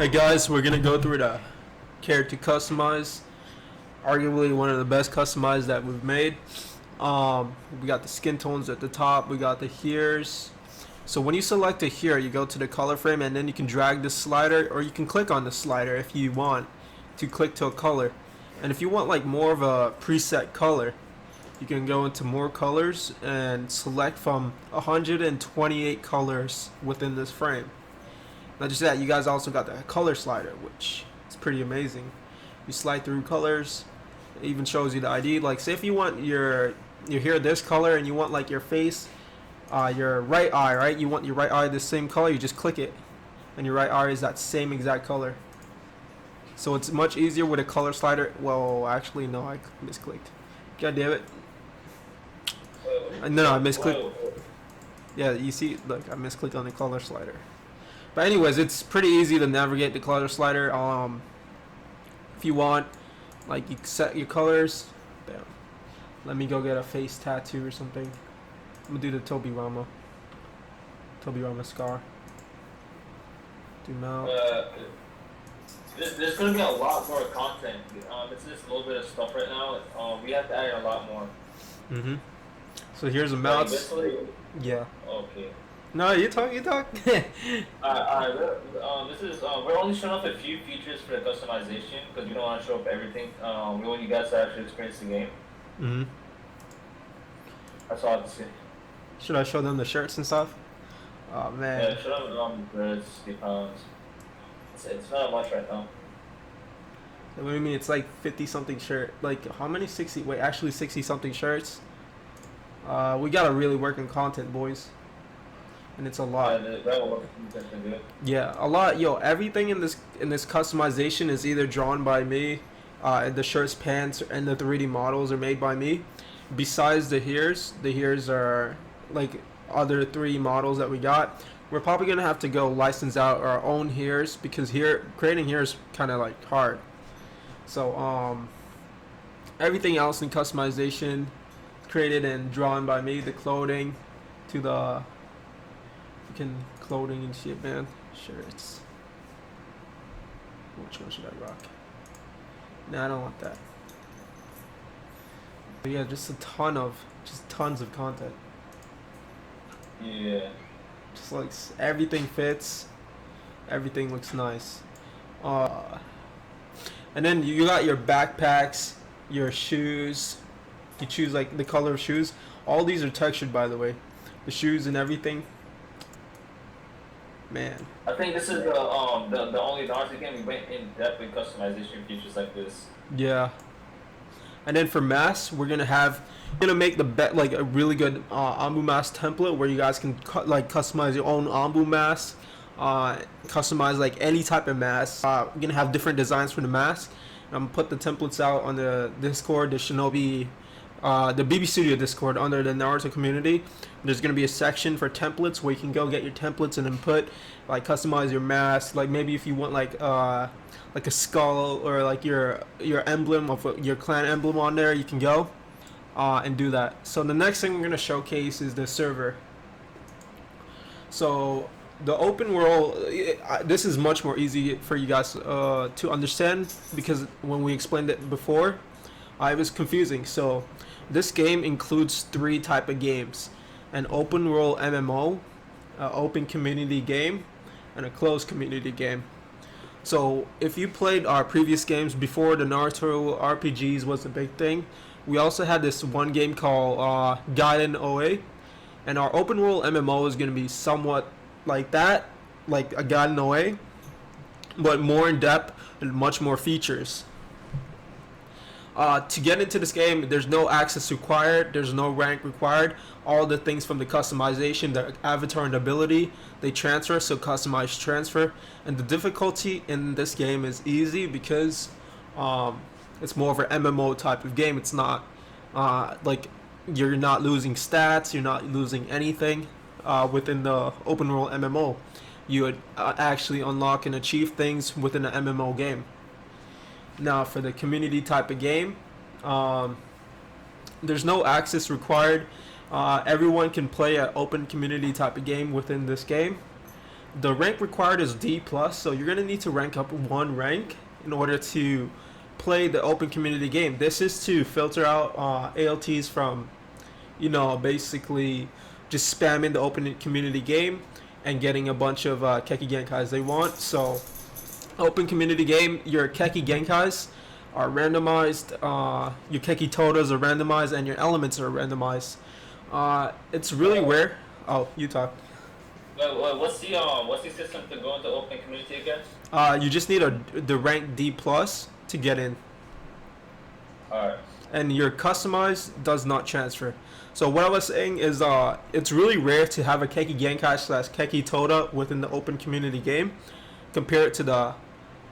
Alright guys, we're gonna go through the character customize. Arguably one of the best customized that we've made. We got the skin tones at the top, we got the hairs. So when you select a hair, you go to the color frame and then you can drag this slider, or you can click on the slider if you want to click to a color. And if you want like more of a preset color, you can go into more colors and select from 128 colors within this frame. Not just that, you guys also got the color slider, which is pretty amazing. You slide through colors, it even shows you the ID. Like say if you want your hair this color and you want like your face, your right eye, right? You want your right eye the same color, you just click it and your right eye is that same exact color. So it's much easier with a color slider. Well, actually no, I misclicked. God damn it. No, I misclicked. Yeah, you see, look, I misclicked on the color slider. But anyways, it's pretty easy to navigate the color slider. If you want, like, you set your colors. Damn. Let me go get a face tattoo or something. I'm gonna do the Toby Rama scar. Do mouth. There's gonna be a lot more content. It's just a little bit of stuff right now. We have to add a lot more. So here's a mouth. Yeah. Okay. No, you talk. This is we're only showing off a few features for the customization because we don't want to show up everything. We want you guys to actually experience the game. That's all I have to say. Should I show them the shirts and stuff? Oh man. Yeah, show them the pounds. It's not much right now. What do you mean? It's like 50 something shirt. Like how many? 60? Wait, actually 60 something shirts. We gotta really work on content, boys. And it's a lot. Yeah, a lot. Yo, everything in this customization is either drawn by me. The shirts, pants, and the 3D models are made by me. Besides the hairs are like other 3D models that we got. We're probably gonna have to go license out our own hairs because creating hair is kind of like hard. So everything else in customization created and drawn by me. The clothing to the clothing and shit, man. Shirts. Which one should I rock? Nah, I don't want that. But yeah, just tons of content. Yeah. Just like everything fits. Everything looks nice. And then you got your backpacks, your shoes. You choose like the color of shoes. All these are textured, by the way. The shoes and everything. Man. I think this is the only Naruto game we went in depth with customization features like this. Yeah. And then for masks, we're gonna make like a really good Ambu mask template where you guys can customize your own Ambu mask. Customize like any type of mask. We're gonna have different designs for the mask. I'm gonna put the templates out on the Discord, the Shinobi. The BB Studio Discord under the Naruto community. There's gonna be a section for templates where you can go get your templates and then put like customize your mask. Like maybe if you want like a skull or like your emblem of your clan emblem on there, you can go and do that. So the next thing we're gonna showcase is the server. So the open world, this is much more easy for you guys to understand because when we explained it before, it was confusing. So this game includes 3 type of games: an open world MMO, an open community game, and a closed community game. So if you played our previous games before the Naruto RPGs was a big thing, we also had this one game called Gaiden OA, and our open world MMO is going to be somewhat like that, like a Gaiden OA, but more in depth and much more features. To get into this game, there's no access required, there's no rank required. All the things from the customization, the avatar and ability, they transfer, so customize transfer. And the difficulty in this game is easy because it's more of an MMO type of game. It's not like you're not losing stats, you're not losing anything within the open world MMO. You would actually unlock and achieve things within an MMO game. Now for the community type of game, there's no access required. Everyone can play an open community type of game within this game. The rank required is D plus, so you're gonna need to rank up one rank in order to play the open community game. This is to filter out ALTs from, basically just spamming the open community game and getting a bunch of Keki Genkais they want. So, open community game, your Keki Genkais are randomized, your Keki Totas are randomized, and your elements are randomized. It's really rare. Oh, you talk. What's the system to go into open community again? You just need the rank D plus to get in. Alright. And your customized does not transfer. So what I was saying is, it's really rare to have a Keki Genkai / Keki Tota within the open community game, compared to the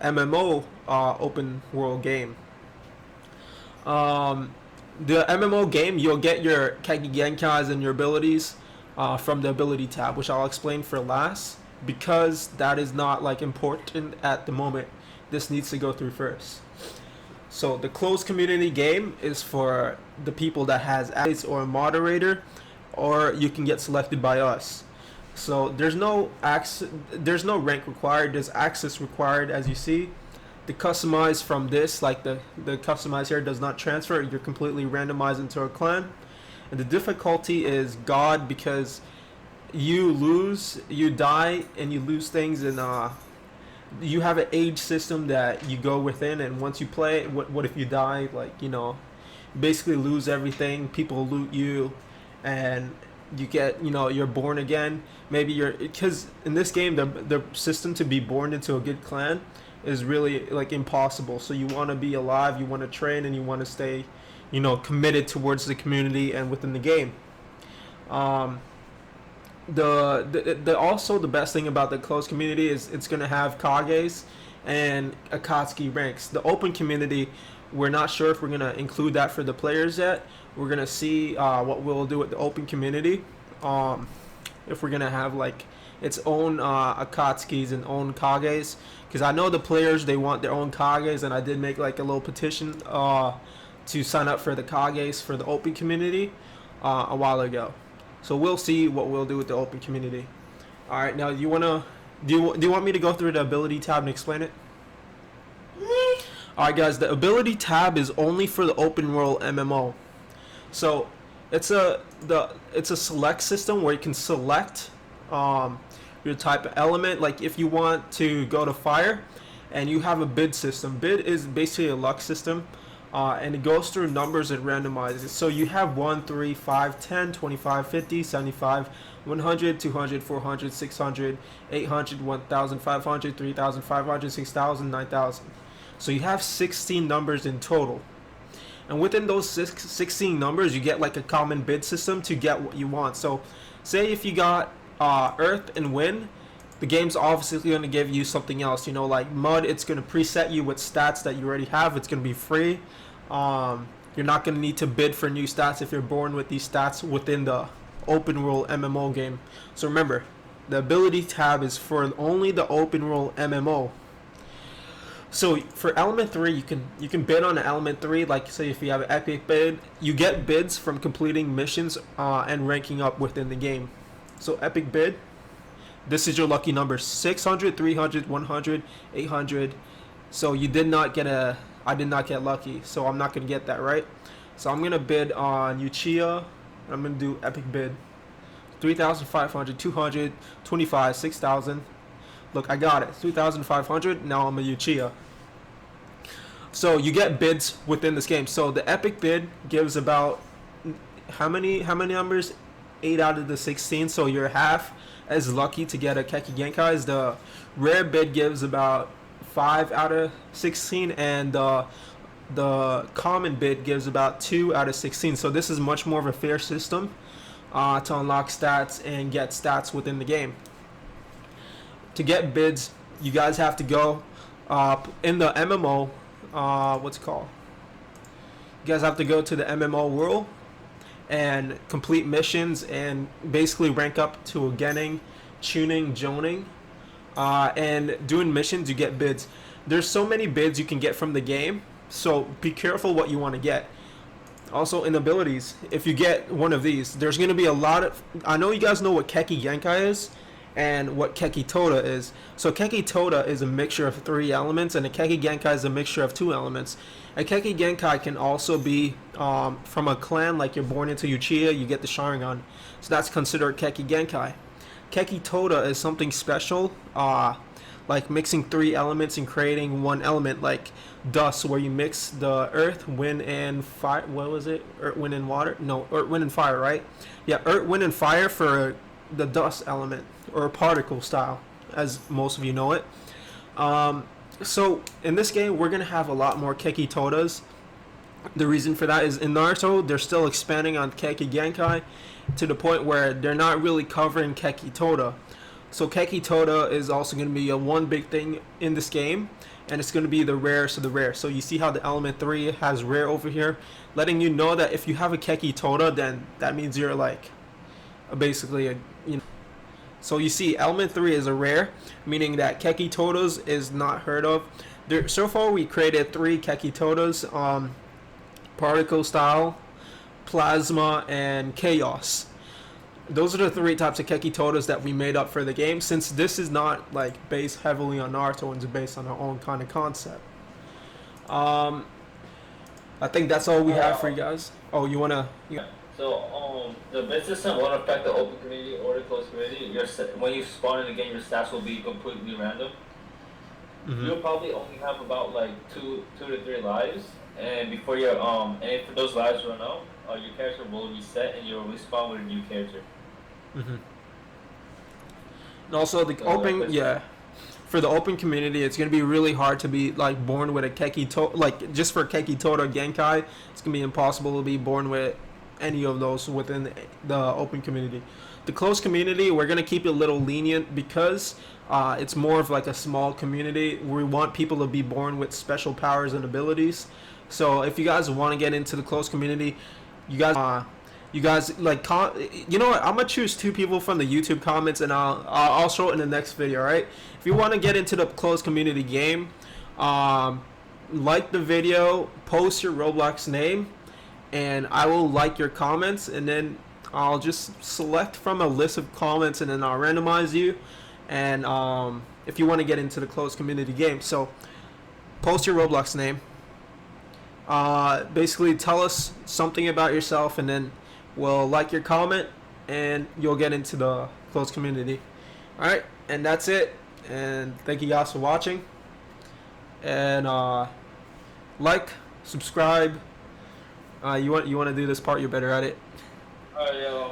MMO open world game. The MMO game, you'll get your Keki Genkais and your abilities from the ability tab, which I'll explain for last, because that is not like important at the moment. This needs to go through first. So the closed community game is for the people that has access or a moderator, or you can get selected by us. So there's no rank required. There's access required, as you see. The customize from this, like the customize here, does not transfer. You're completely randomized into a clan. And the difficulty is God, because you die and you lose things, and you have an age system that you go within, and once you play, what if you die? Like, basically lose everything. People loot you, and you get, you're born again. Maybe because in this game, the system to be born into a good clan is really like impossible. So you want to be alive, you want to train, and you want to stay, committed towards the community and within the game. The best thing about the closed community is it's gonna have Kages and Akatsuki ranks. The open community, we're not sure if we're gonna include that for the players yet. We're gonna see what we'll do with the open community. If we're gonna have like its own Akatsukis and own Kages, because I know the players, they want their own Kages, and I did make like a little petition to sign up for the Kages for the open community a while ago. So we'll see what we'll do with the open community. All right, now do you want me to go through the ability tab and explain it? All right, guys, the ability tab is only for the open world MMO. So it's a select system where you can select your type of element. Like if you want to go to fire, and you have a bid system. Bid is basically a luck system. And it goes through numbers and randomizes. So you have 1, 3, 5, 10, 25, 50, 75, 100, 200, 400, 600, 800, 1,500, 3,500, 6,000, 9,000. So you have 16 numbers in total. And within those 16 numbers, you get like a common bid system to get what you want. So say if you got Earth and Wind, the game's obviously going to give you something else. Like Mud, it's going to preset you with stats that you already have. It's going to be free. You're not going to need to bid for new stats if you're born with these stats within the open world MMO game. So remember, the ability tab is for only the open world MMO. So for element 3, you can bid on an element 3. Like say if you have an epic bid, you get bids from completing missions and ranking up within the game. So epic bid, this is your lucky number: 600, 300, 100, 800. So you did not get I did not get lucky, so I'm not going to get that, right? So I'm going to bid on Uchiha. I'm going to do epic bid. 3,500, 200, 25, 6,000. Look, I got it. 3,500. Now I'm a Uchiha. So you get bids within this game. So the epic bid gives about how many numbers? 8 out of the 16. So you're half as lucky to get a Keki Genkai. The rare bid gives about 5 out of 16, and the common bid gives about 2 out of 16. So this is much more of a fair system to unlock stats and get stats within the game. To get bids, you guys have to go in the MMO. What's it called? You guys have to go to the MMO world and complete missions and basically rank up to a Genning, Tuning, Joning. And doing missions, you get bids. There's so many bids you can get from the game, so be careful what you want to get. Also in abilities, if you get one of these, there's going to be a lot of... I know you guys know what Keki Genkai is, and what Keki Toda is. So Keki Toda is a mixture of 3 elements, and a Keki Genkai is a mixture of 2 elements. A Keki Genkai can also be from a clan, like you're born into Uchiha, you get the Sharingan. So that's considered Keki Genkai. Keki Toda is something special, like mixing 3 elements and creating 1 element, like dust, where you mix the earth, wind, and fire. What was it? Earth, wind, and water? No, earth, wind, and fire, right? Yeah, earth, wind, and fire for the dust element, or particle style, as most of you know it. So in this game, we're gonna have a lot more Keki Todas. The reason for that is in Naruto, they're still expanding on Keki Genkai to the point where they're not really covering Keki Toda. So Keki Toda is also going to be a one big thing in this game, and it's going to be the rarest of the rare. So you see how the element 3 has rare over here, letting you know that if you have a Keki Toda, then that means you're like basically a, you know. So you see element 3 is a rare, meaning that Keki Todas is not heard of. So far we created 3 Keki Todas, particle style, plasma, and chaos. Those are the 3 types of Keki Todas that we made up for the game, since this is not like based heavily on Naruto and it's based on our own kind of concept. I think that's all we have for you guys. Oh, you wanna? So the base system won't affect the open community or the closed community. When you spawn in the game, your stats will be completely random. Mm-hmm. You'll probably only have about like two to 3 lives, and before your and if those lives run out, your character will reset and you'll respawn with a new character. Mm-hmm. And also the for the open community, it's gonna be really hard to be like born with a Keki Toda, like just for Keki Toda Genkai, it's gonna be impossible to be born with any of those within the open community. The closed community, we're gonna keep it a little lenient because it's more of like a small community. We want people to be born with special powers and abilities. So if you guys want to get into the closed community, you guys like you know what? I'm gonna choose 2 people from the YouTube comments, and I'll show it in the next video. Right? If you want to get into the closed community game, like the video, post your Roblox name, and I will like your comments, and then I'll just select from a list of comments, and then I'll randomize you. And if you want to get into the closed community game, so post your Roblox name. Basically tell us something about yourself, and then we'll like your comment and you'll get into the closed community. Alright, and that's it, and thank you guys for watching, and like, subscribe. You want to do this part, you're better at it.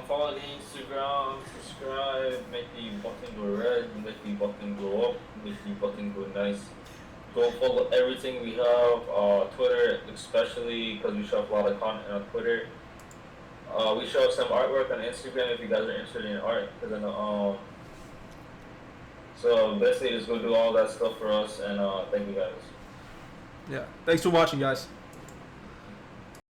Follow the Instagram, subscribe, make the button go red, make the button go up, make the button go nice. Go follow everything we have, Twitter especially, because we show up a lot of content on Twitter. We show up some artwork on Instagram if you guys are interested in art. So basically just go do all that stuff for us, and thank you guys. Yeah, thanks for watching, guys.